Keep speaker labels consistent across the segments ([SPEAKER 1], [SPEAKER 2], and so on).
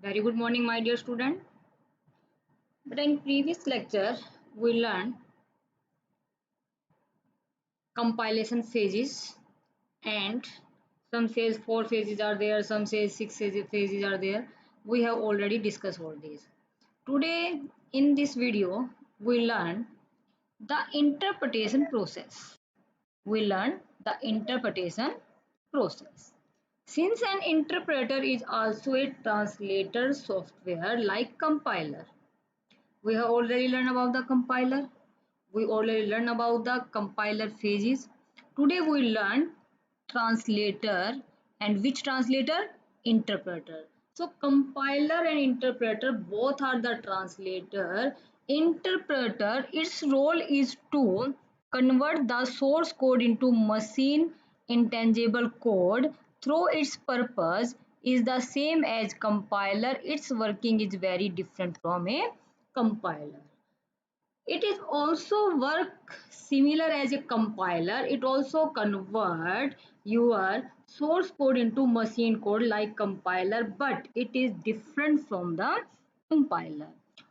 [SPEAKER 1] Very good morning, my dear student. But in previous lecture, we learned compilation phases, and some says four phases are there, some says six phases are there. We have already discussed all these. Today, in this video, we learn the interpretation process. We learn the interpretation process. Since an interpreter is also a translator software like compiler, we have already learned about the compiler. We already learned about the compiler phases. Today we learn translator, and which translator? Interpreter. So compiler and interpreter both are the translator. Interpreter, its role is to convert the source code into machine intangible code. Through its purpose is the same as compiler, its working is very different from a compiler. It is also work similar as a compiler. It also convert your source code into machine code like compiler, but it is different from the compiler.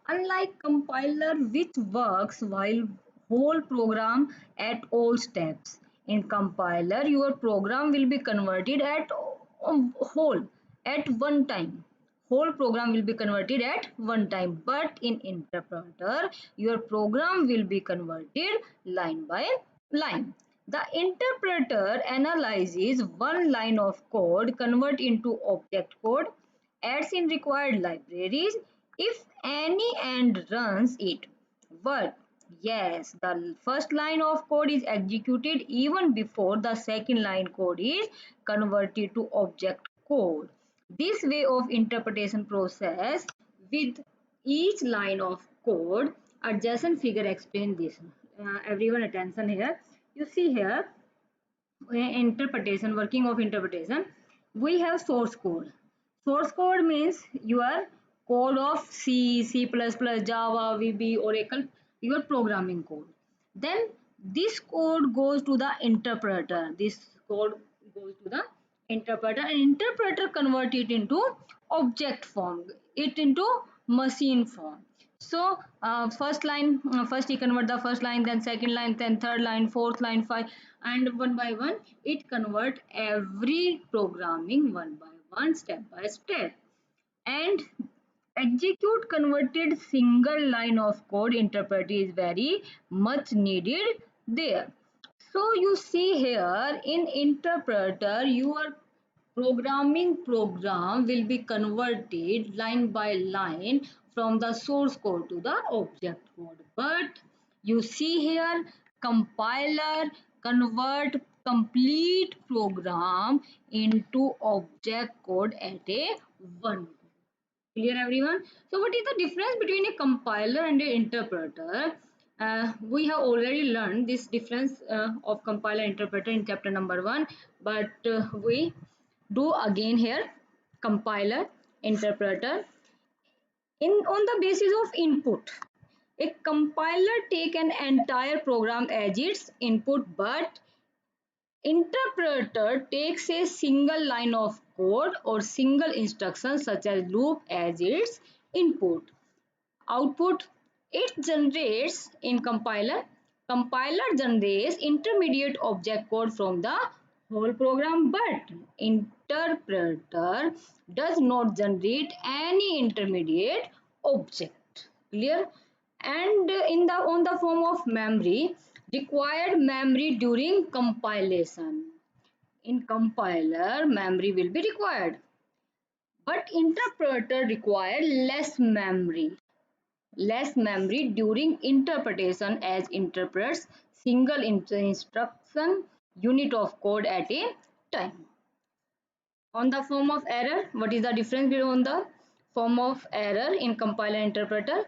[SPEAKER 1] Unlike compiler, which works while whole program at all steps, in compiler your program will be converted at whole at one time. Whole program will be converted at one time, but in interpreter your program will be converted line by line. The interpreter analyzes one line of code, convert into object code, adds in required libraries if any, and runs it. But yes, the first line of code is executed even before the second line code is converted to object code. This way of interpretation process with each line of code, adjacent figure explain this. Everyone attention here. You see here, interpretation, working of interpretation, we have source code. Source code means your code of C, C++, Java, VB, Oracle, your programming code. Then this code goes to the interpreter. This code goes to the interpreter, and interpreter convert it into object form, it into machine form. So first line, first he convert the first line, then second line, then third line, fourth line, five, and one by one it convert every programming one by one, step by step, and execute converted single line of code. Interpreter is very much needed there. So you see here, in interpreter your programming program will be converted line by line from the source code to the object code. But you see here, compiler convert complete program into object code at a one. Clear everyone? So what is the difference between a compiler and an interpreter? We have already learned this difference of compiler and interpreter in chapter number 1, but we do again here. Compiler, interpreter, in on the basis of input. A compiler take an entire program as its input, but interpreter takes a single line of code or single instruction such as loop as its input. Output, it generates in compiler. Compiler generates intermediate object code from the whole program, but interpreter does not generate any intermediate object. Clear? And in the on the form of memory, required memory during compilation. In compiler, memory will be required, but interpreter require less memory during interpretation, as interprets single instruction unit of code at a time. On the form of error, what is the difference between the form of error in compiler and interpreter?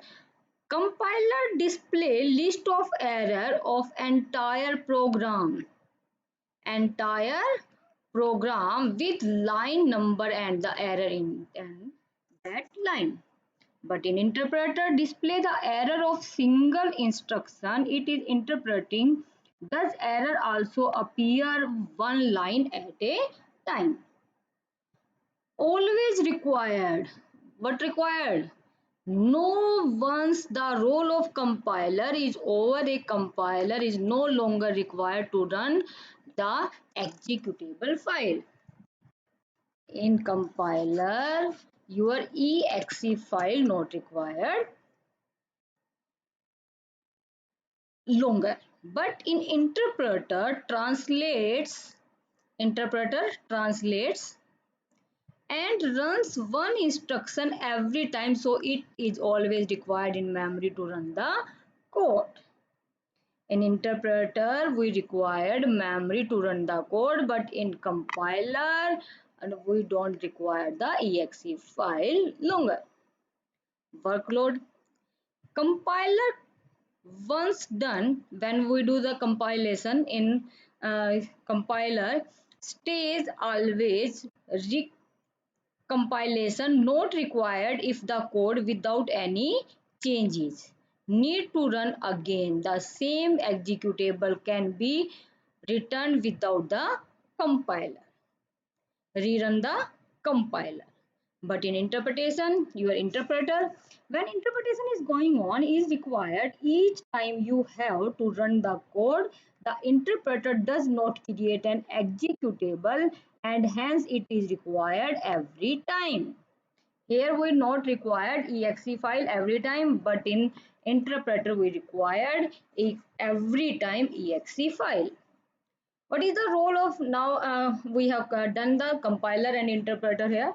[SPEAKER 1] Compiler display list of error of entire program with line number and the error in that line. But in interpreter display the error of single instruction it is interpreting. Thus error also appear one line at a time. Always required. What required? No, once the role of compiler is over, a compiler is no longer required to run the executable file. In compiler, your exe file not required longer. But in interpreter translates and runs one instruction every time, so it is always required in memory to run the code. In interpreter we required memory to run the code, but in compiler and we don't require the exe file longer. Workload. Compiler once done, when we do the compilation in compiler stays always compilation not required if the code without any changes need to run again. The same executable can be returned without the compiler. Rerun the compiler. But in interpretation, your interpreter, when interpretation is going on, is required each time you have to run the code. The interpreter does not create an executable and hence it is required every time. Here we not required exe file every time, but in interpreter we required every time exe file. What is the role of now? We have done the compiler and interpreter here.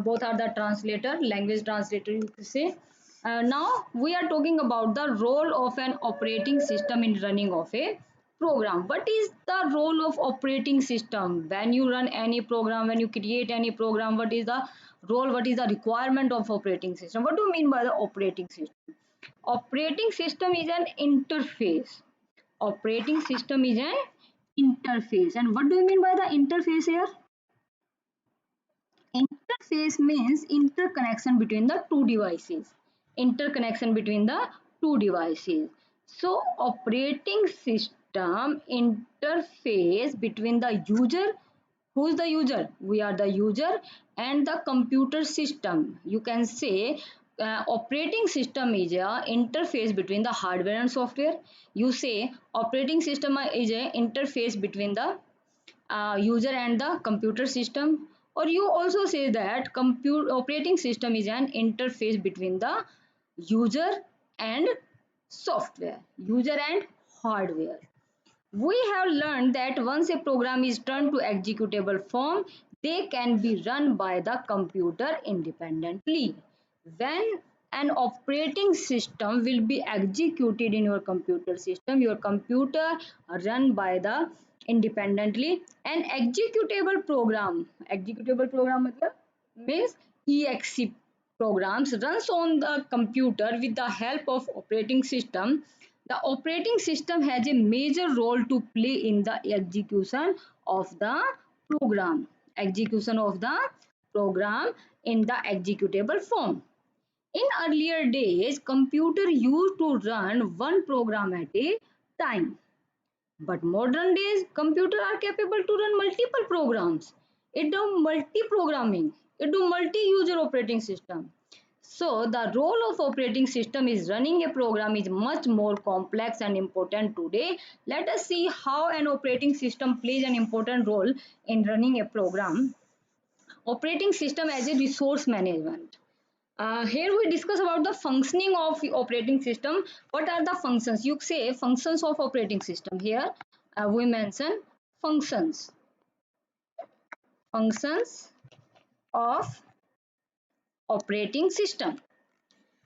[SPEAKER 1] Both are the translator, language translator, you could say. Now we are talking about the role of an operating system in running of a program. What is the role of operating system when you run any program, when you create any program? What is the role? What is the requirement of operating system? What do you mean by the operating system? Operating system is an interface. Operating system is an interface. And what do you mean by the interface here? Interface means interconnection between the two devices. Interconnection between the two devices. So operating system interface between the user. Who is the user? We are the user, and the computer system. You can say operating system is a interface between the hardware and software. You say operating system is a interface between the user and the computer system, or you also say that compute operating system is an interface between the user and software, user and hardware. We have learned that once a program is turned to executable form, they can be run by the computer independently. When an operating system will be executed in your computer run by the independently. An executable program means exe programs runs on the computer with the help of operating system. The operating system has a major role to play in the program execution of the program in the executable form. In earlier days, computer used to run one program at a time, but modern days, computers are capable to run multiple programs. It do multi-programming. It do multi-user operating system. So the role of operating system is running a program is much more complex and important today. Let us see how an operating system plays an important role in running a program. Operating system as a resource management. Here we discuss about the functioning of the operating system. What are the functions? You say functions of operating system. Here we mention functions. Functions of operating system.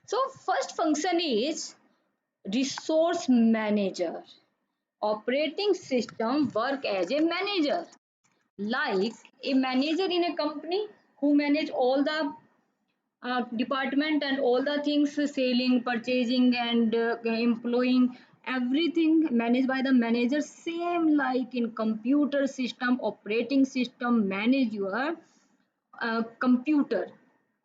[SPEAKER 1] So first function is resource manager. Operating system work as a manager, like a manager in a company who manage all the department and all the things, selling, purchasing, and employing, everything managed by the manager. Same like in computer system, operating system manage your computer.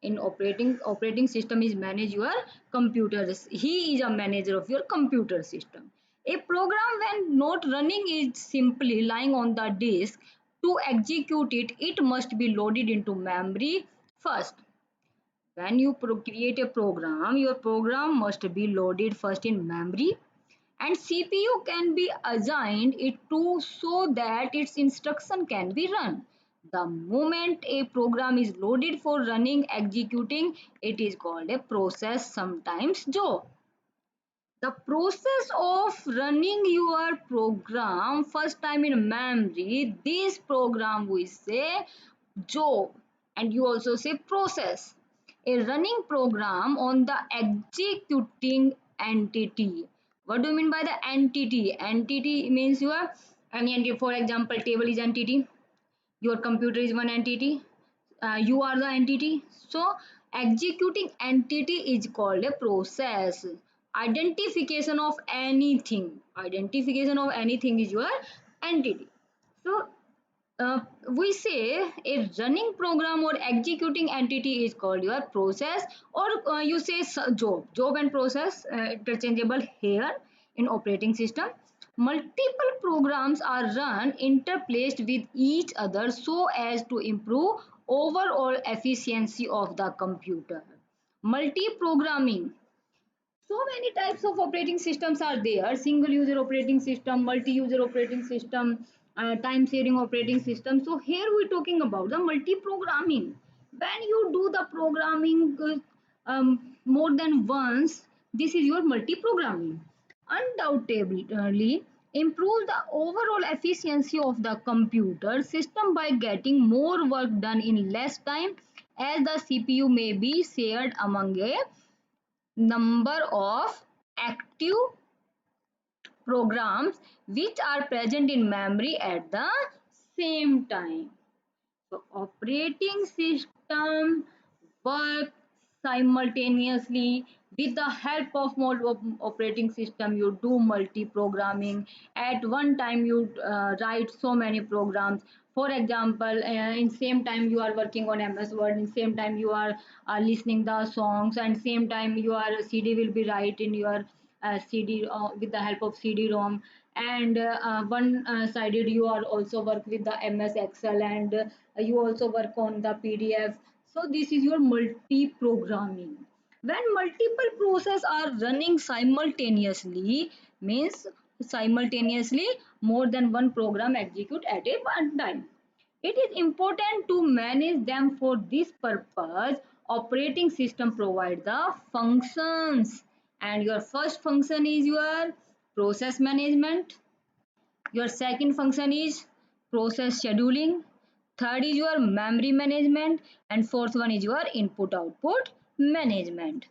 [SPEAKER 1] In operating system is manage your computers. He is a manager of your computer system. A program when not running is simply lying on the disk. To execute it, it must be loaded into memory first. When you create a program, your program must be loaded first in memory, and CPU can be assigned it to so that its instruction can be run. The moment a program is loaded for running, executing, it is called a process, sometimes job. The process of running your program first time in memory, this program we say job, and you also say process. A running program on the executing entity. What do you mean by the entity? Entity means your any entity. For example, table is entity, your computer is one entity, you are the entity. So executing entity is called a process. Identification of anything is your entity. So uh, we say a running program or executing entity is called your process, or you say job and process interchangeable here in operating system. Multiple programs are run interplaced with each other so as to improve overall efficiency of the computer. Multi-programming, so many types of operating systems are there: single user operating system, multi user operating system, time sharing operating system. So here we're talking about the multi programming. When you do the programming more than once, this is your multi programming. Undoubtedly improves the overall efficiency of the computer system by getting more work done in less time, as the CPU may be shared among a number of active programs which are present in memory at the same time. So operating system work simultaneously. With the help of more operating system, you do multi-programming. At one time, you write so many programs. For example, in same time you are working on MS Word, in same time you are listening the songs, and same time your CD will be write in your CD with the help of CD-ROM, and one sided you are also work with the MS Excel, and you also work on the PDF. So this is your multi-programming. When multiple processes are running simultaneously, means simultaneously more than one program execute at a one time. It is important to manage them. For this purpose, operating system provide the functions, and your first function is your process management, your second function is process scheduling, third is your memory management, and fourth one is your input output management.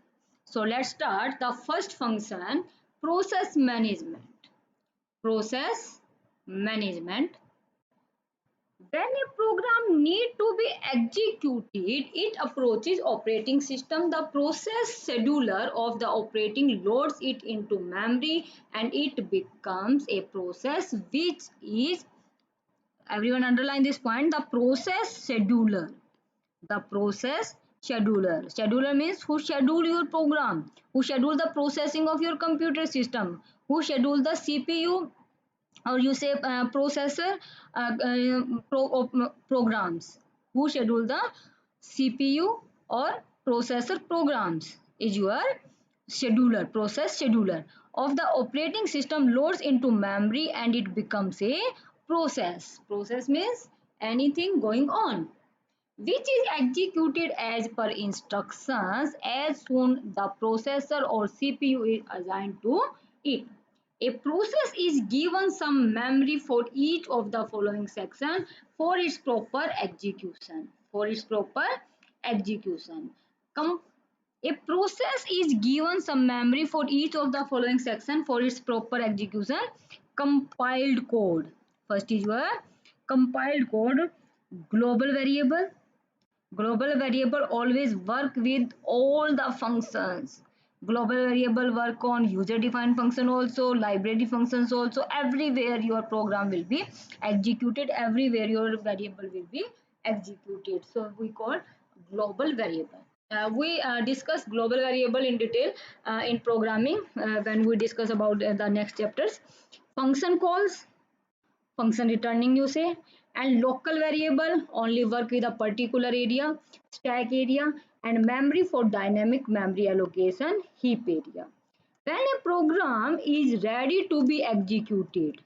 [SPEAKER 1] So let's start the first function, process management. Process management. When a program need to be executed, it approaches operating system. The process scheduler of the operating loads it into memory, and it becomes a process which is, everyone underline this point, the process scheduler. The process scheduler. Scheduler means who schedule your program, who schedule the processing of your computer system, who schedule the CPU, or you say processor programs, who schedule the CPU or processor programs is your scheduler. Process scheduler of the operating system loads into memory, and it becomes a process. Process means anything going on which is executed as per instructions as soon the processor or CPU is assigned to it. A process is given some memory for each of the following sections for its proper execution. For its proper execution. A process is given some memory for each of the following section for its proper execution. Compiled code. First is your compiled code. Global variable. Global variable always work with all the functions. Global variable work on user defined function also, library functions also. Everywhere your program will be executed, everywhere your variable will be executed. So we call global variable. We discuss global variable in detail in programming when we discuss about the next chapters. Function calls, function returning you say, And local variable only work with a particular area, stack area, and memory for dynamic memory allocation, heap area. When a program is ready to be executed,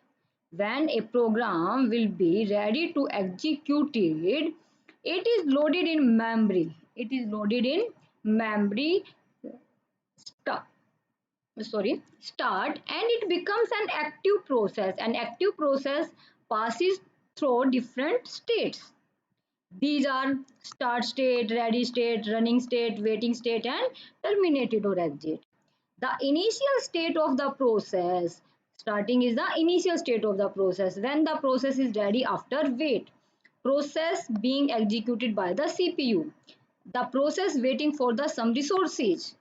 [SPEAKER 1] when a program will be ready to executed, it is loaded in memory. It is loaded in memory st- start, and it becomes an active process. An active process passes through different states. These are start state, ready state, running state, waiting state, and terminated or exit. The initial state of the process, starting is the initial state of the process when the process is ready after wait. Process being executed by the CPU. The process waiting for the some resources,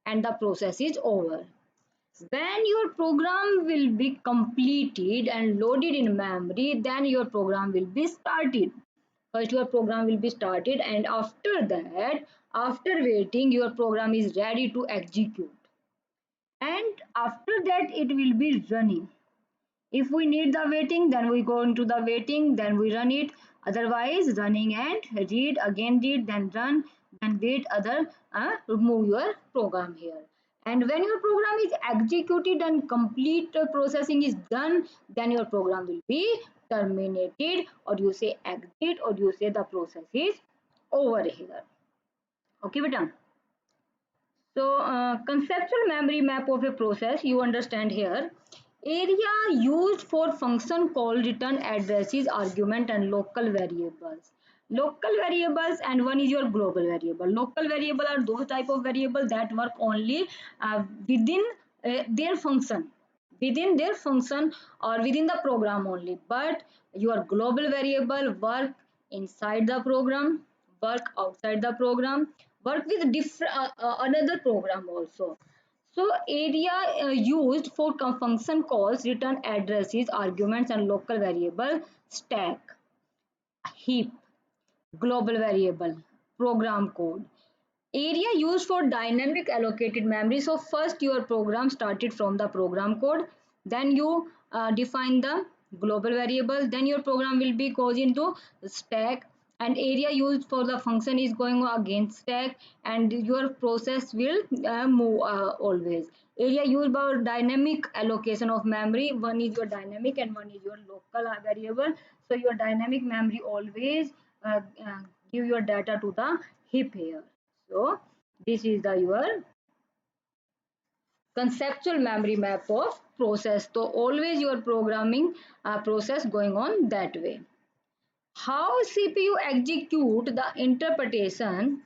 [SPEAKER 1] and the process is over. When your program will be completed and loaded in memory, then your program will be started. First your program will be started, and after that, after waiting, your program is ready to execute. And after that it will be running. If we need the waiting, then we go into the waiting, then we run it. Otherwise, running and read, again read, then run, then wait, other move your program here. And when your program is executed and complete processing is done, then your program will be terminated, or you say exit, or you say the process is over here. Okay, beta. So, conceptual memory map of a process, you understand here. Area used for function call, return addresses, argument, and local variables. Local variables, and one is your global variable. Local variable are those type of variables that work only within their function, or within the program only. But your global variable work inside the program, work outside the program, work with different another program also. So area used for function calls, return addresses, arguments, and local variable, stack, heap, global variable, program code. Area used for dynamic allocated memory. So first your program started from the program code, then you define the global variable, then your program will be goes into stack, and area used for the function is going against stack, and your process will move always. Area used for dynamic allocation of memory. One is your dynamic and one is your local variable. So your dynamic memory always give your data to the heap here. So this is the your conceptual memory map of process. So always your programming process going on that way. How CPU execute the interpretation?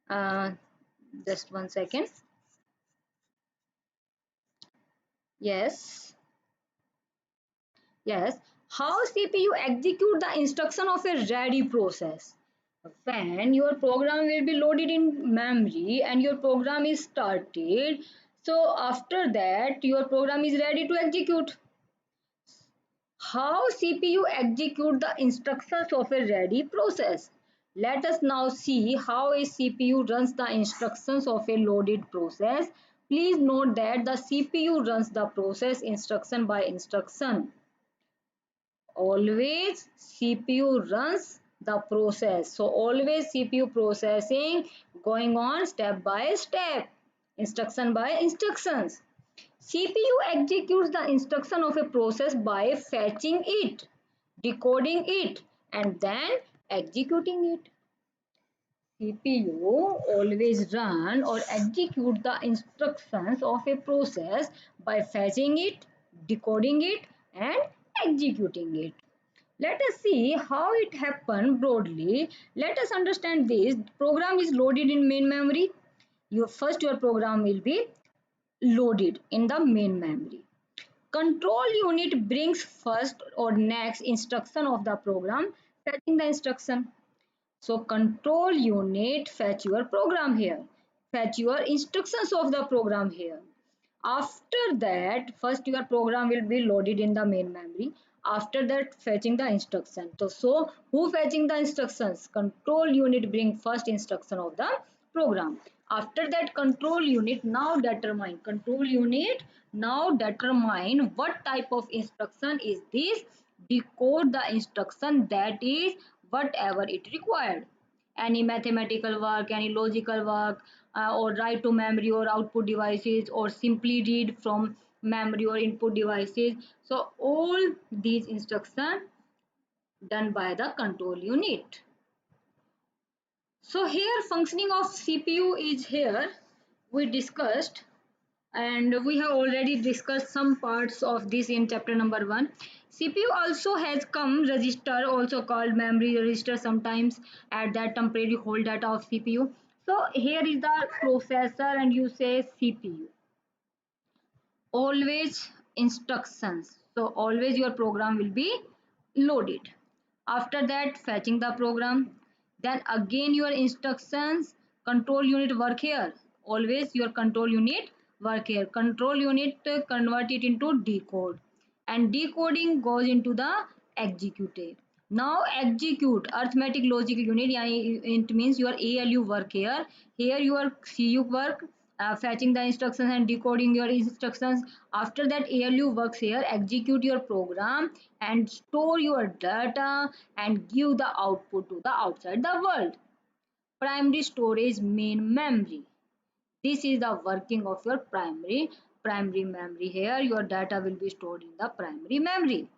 [SPEAKER 1] Uh, just 1 second. Yes, yes. How CPU execute the instruction of a ready process? When your program will be loaded in memory and your program is started, so after that your program is ready to execute. How CPU execute the instructions of a ready process? Let us now see how a CPU runs the instructions of a loaded process. Please note that the CPU runs the process instruction by instruction. Always CPU runs the process. So always CPU processing going on step by step, instruction by instructions. CPU executes the instruction of a process by fetching it, decoding it, and then executing it. CPU always run or execute the instructions of a process by fetching it, decoding it, and executing it. Let us see how it happened broadly. Let us understand this. Program is loaded in main memory. Your program will be loaded in the main memory. Control unit brings first or next instruction of the program, fetching the instruction. So control unit fetch your program here, fetch your instructions of the program here. After that, first your program will be loaded in the main memory. After that, fetching the instruction. So who fetching the instructions? Control unit bring first instruction of the program. After that, control unit now determine what type of instruction is this decode the instruction, that is whatever it required. Any mathematical work, any logical work, or write to memory or output devices, or simply read from memory or input devices. So all these instructions done by the control unit. So here functioning of CPU is here we discussed, and we have already discussed some parts of this in chapter number 1. CPU also has come register, also called memory register sometimes, at that temporary hold data of CPU. So here is the processor and you say CPU. Always instructions. So always your program will be loaded. After that fetching the program, then again your instructions, control unit work here. Always your control unit work here. Control unit convert it into decode, and decoding goes into the executive. Now execute arithmetic logic unit, it means your ALU work here. Here your CU work, fetching the instructions and decoding your instructions. After that ALU works here, execute your program and store your data and give the output to the outside the world. Primary storage, main memory. This is the working of your primary memory. Here your data will be stored in the primary memory.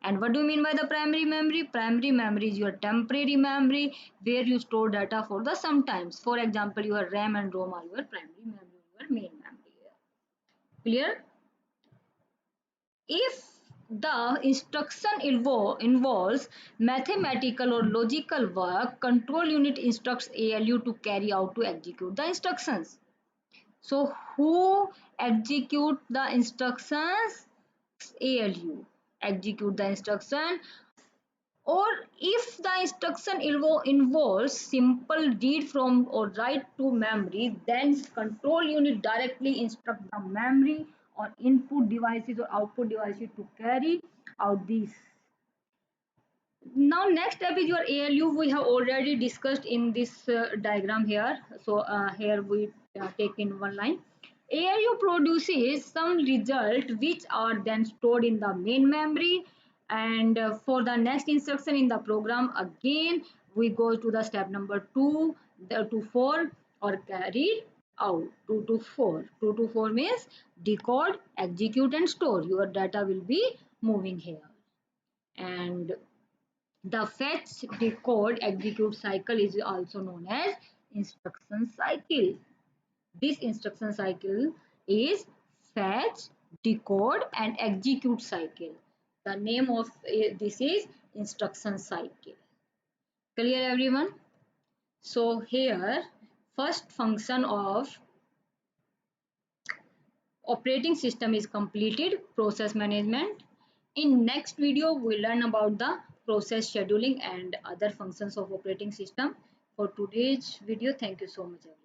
[SPEAKER 1] And what do you mean by the primary memory? Primary memory is your temporary memory where you store data for the sometimes. For example, your RAM and ROM are your primary memory, your main memory here. Clear? If the instruction involves mathematical or logical work, control unit instructs ALU to carry out to execute the instructions. So who execute the instructions? ALU execute the instruction. Or if the instruction involves simple read from or write to memory, then control unit directly instruct the memory or input devices or output devices to carry out these. Now next step is your ALU. We have already discussed in this diagram here. So here we take in one line. ALU produces some result which are then stored in the main memory, and for the next instruction in the program again we go to the step number 2 to 4, or carried out. 2 to 4. 2 to 4 means decode, execute and store. Your data will be moving here. And the fetch, decode, execute cycle is also known as instruction cycle. This instruction cycle is fetch, decode and execute cycle. The name of this is instruction cycle. Clear everyone? So here first function of operating system is completed, process management. In next video we will learn about the process scheduling and other functions of operating system. For today's video, thank you so much everyone.